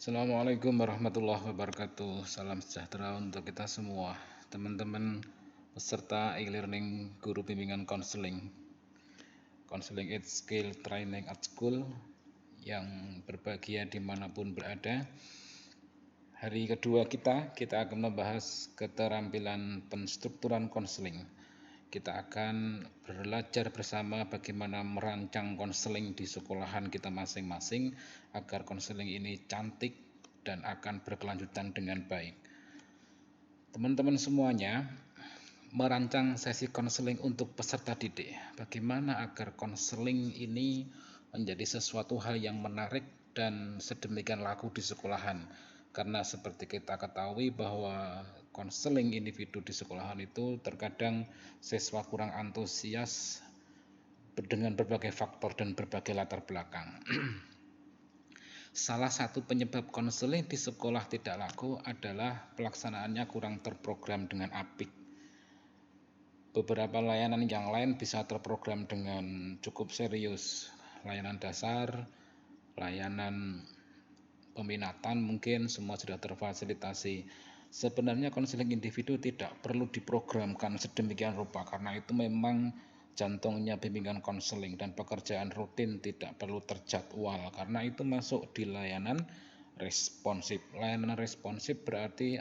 Assalamualaikum warahmatullahi wabarakatuh. Salam sejahtera untuk kita semua, teman-teman peserta e-learning guru bimbingan konseling Ed Skill Training at School yang berbahagia dimanapun berada. Hari kedua kita akan membahas keterampilan penstrukturan konseling. Kita akan belajar bersama bagaimana merancang konseling di sekolahan kita masing-masing agar konseling ini cantik dan akan berkelanjutan dengan baik. Teman-teman semuanya, merancang sesi konseling untuk peserta didik. Bagaimana agar konseling ini menjadi sesuatu hal yang menarik dan sedemikian laku di sekolahan. Karena seperti kita ketahui bahwa konseling individu di sekolahan itu terkadang siswa kurang antusias dengan berbagai faktor dan berbagai latar belakang. Salah satu penyebab konseling di sekolah tidak laku adalah pelaksanaannya kurang terprogram dengan apik. Beberapa layanan yang lain bisa terprogram dengan cukup serius. Layanan dasar, layanan peminatan mungkin semua sudah terfasilitasi. Sebenarnya konseling individu tidak perlu diprogramkan sedemikian rupa karena itu memang jantungnya bimbingan konseling dan pekerjaan rutin tidak perlu terjadwal karena itu masuk di layanan responsif. Layanan responsif berarti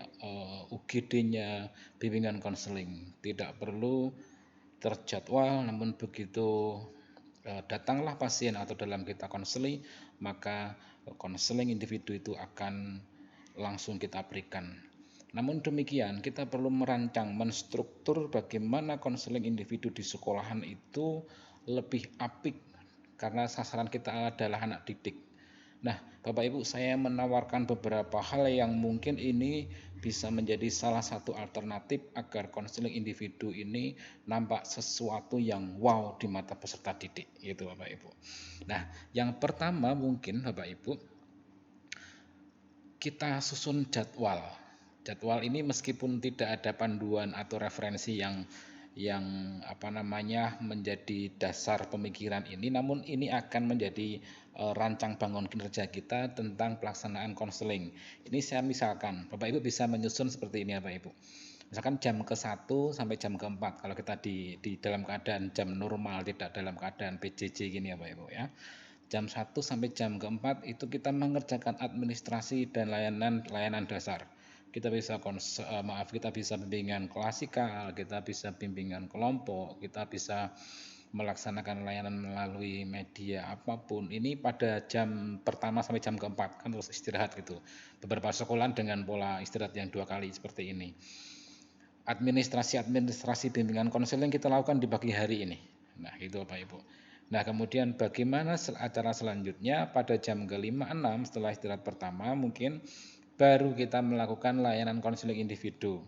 UGD-nya bimbingan konseling tidak perlu terjadwal, namun begitu datanglah pasien atau dalam kita konseling, maka konseling individu itu akan langsung kita berikan. Namun demikian, kita perlu merancang, menstruktur bagaimana konseling individu di sekolahan itu lebih apik karena sasaran kita adalah anak didik. Nah, Bapak Ibu, saya menawarkan beberapa hal yang mungkin ini bisa menjadi salah satu alternatif agar konseling individu ini nampak sesuatu yang wow di mata peserta didik, gitu Bapak Ibu. Nah, yang pertama mungkin Bapak Ibu, kita susun jadwal. Jadwal ini meskipun tidak ada panduan atau referensi yang menjadi dasar pemikiran ini, namun ini akan menjadi rancang bangun kinerja kita tentang pelaksanaan konseling. Ini saya misalkan, Bapak Ibu bisa menyusun seperti ini Bapak Ibu. Misalkan jam ke-1 sampai jam ke-4 kalau kita di dalam keadaan jam normal, tidak dalam keadaan PJJ gini ya Bapak Ibu ya. Jam 1 sampai jam ke-4 itu kita mengerjakan administrasi dan layanan dasar. Kita bisa bimbingan klasikal, kita bisa bimbingan kelompok, kita bisa melaksanakan layanan melalui media apapun. Ini pada jam pertama sampai jam ke-4 kan terus istirahat gitu. Beberapa sekolah dengan pola istirahat yang 2 kali seperti ini. Administrasi bimbingan konseling kita lakukan di pagi hari ini. Nah, itu Bapak Ibu. Nah, kemudian bagaimana acara selanjutnya pada jam ke-5-6 setelah istirahat pertama mungkin baru kita melakukan layanan konseling individu,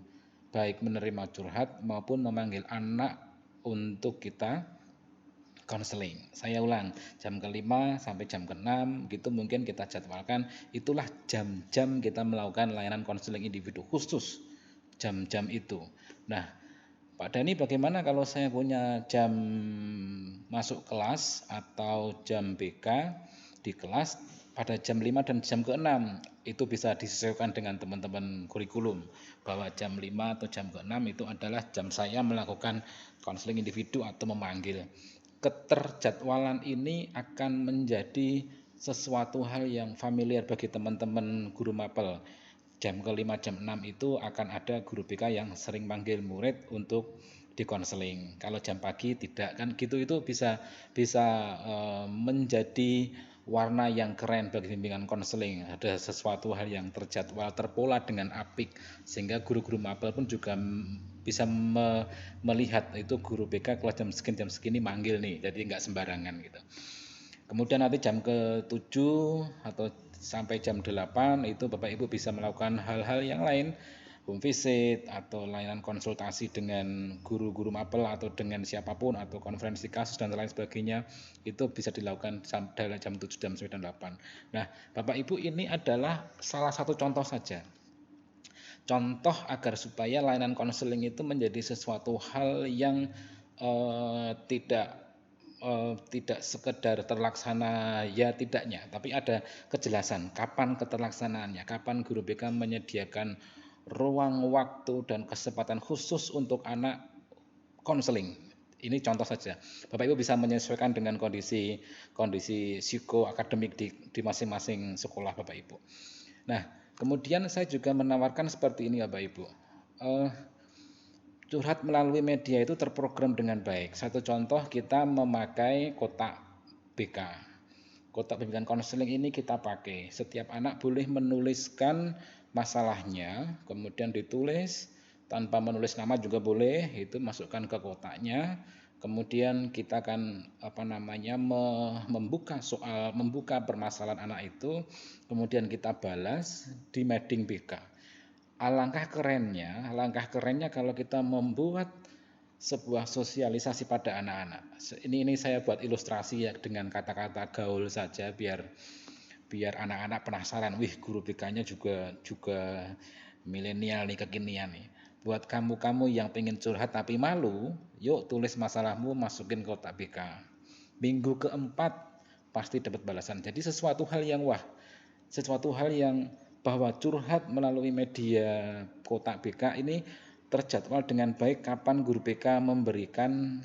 baik menerima curhat maupun memanggil anak untuk kita konseling. Saya ulang, jam ke-5 sampai jam ke-6 gitu mungkin kita jadwalkan, itulah jam-jam kita melakukan layanan konseling individu khusus jam-jam itu. Nah, Pak Dani bagaimana kalau saya punya jam masuk kelas atau jam BK di kelas pada jam 5 dan jam ke-6 itu bisa disesuaikan dengan teman-teman kurikulum bahwa jam 5 atau jam ke-6 itu adalah jam saya melakukan konseling individu atau memanggil. Keterjadwalan ini akan menjadi sesuatu hal yang familiar bagi teman-teman guru mapel. Jam ke-5, jam 6 itu akan ada guru BK yang sering panggil murid untuk dikonseling. Kalau jam pagi tidak kan gitu, itu bisa menjadi warna yang keren bagi bimbingan konseling. Ada sesuatu hal yang terjadwal, terpola dengan apik sehingga guru-guru mapel pun juga bisa melihat itu guru BK kalau jam segini manggil nih, jadi nggak sembarangan gitu. Kemudian nanti jam ke-7 atau sampai jam 8 itu Bapak Ibu bisa melakukan hal-hal yang lain, home visit atau layanan konsultasi dengan guru-guru mapel atau dengan siapapun atau konferensi kasus dan lain sebagainya, itu bisa dilakukan dari jam 7 jam 9 8. Nah, Bapak Ibu ini adalah salah satu contoh saja. Contoh agar supaya layanan konseling itu menjadi sesuatu hal yang tidak tidak sekedar terlaksana ya tidaknya, tapi ada kejelasan kapan keterlaksanaannya, kapan guru BK menyediakan ruang waktu dan kesempatan khusus untuk anak konseling. Ini contoh saja. Bapak Ibu bisa menyesuaikan dengan kondisi psikoakademik di masing-masing sekolah Bapak Ibu. Nah, kemudian saya juga menawarkan seperti ini Bapak Ibu. Curhat melalui media itu terprogram dengan baik. Satu contoh, kita memakai kotak BK. Kotak bimbingan konseling ini kita pakai. Setiap anak boleh menuliskan masalahnya, kemudian ditulis tanpa menulis nama juga boleh, itu masukkan ke kotaknya. Kemudian kita akan membuka permasalahan anak itu, kemudian kita balas di mading BK. Alangkah kerennya kalau kita membuat sebuah sosialisasi pada anak-anak. Ini saya buat ilustrasi ya dengan kata-kata gaul saja biar anak-anak penasaran. Wih, guru BK-nya juga milenial nih, kekinian nih. Buat kamu yang pengen curhat tapi malu, yuk tulis masalahmu, masukin kotak BK. Minggu keempat pasti dapat balasan. Jadi sesuatu hal yang bahwa curhat melalui media kotak BK ini terjadwal dengan baik kapan guru BK memberikan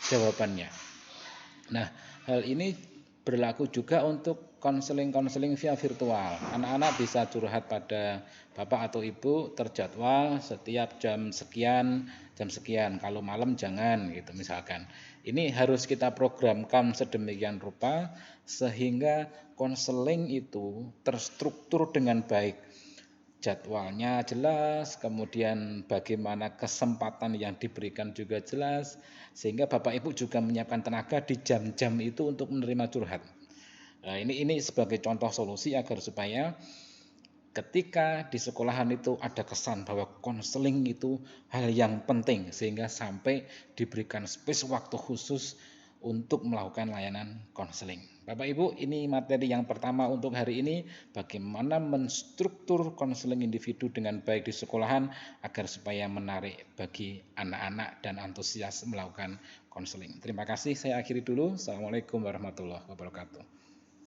jawabannya. Nah, hal ini berlaku juga untuk konseling via virtual. Anak-anak bisa curhat pada Bapak atau Ibu terjadwal setiap jam sekian. Kalau malam jangan gitu misalkan. Ini harus kita programkan sedemikian rupa sehingga konseling itu terstruktur dengan baik. Jadwalnya jelas, kemudian bagaimana kesempatan yang diberikan juga jelas, sehingga Bapak Ibu juga menyiapkan tenaga di jam-jam itu untuk menerima curhat. Nah, ini sebagai contoh solusi agar supaya ketika di sekolahan itu ada kesan bahwa konseling itu hal yang penting, sehingga sampai diberikan space waktu khusus untuk melakukan layanan konseling. Bapak Ibu, ini materi yang pertama untuk hari ini, bagaimana menstruktur konseling individu dengan baik di sekolahan agar supaya menarik bagi anak-anak dan antusias melakukan konseling. Terima kasih, saya akhiri dulu. Assalamualaikum warahmatullahi wabarakatuh.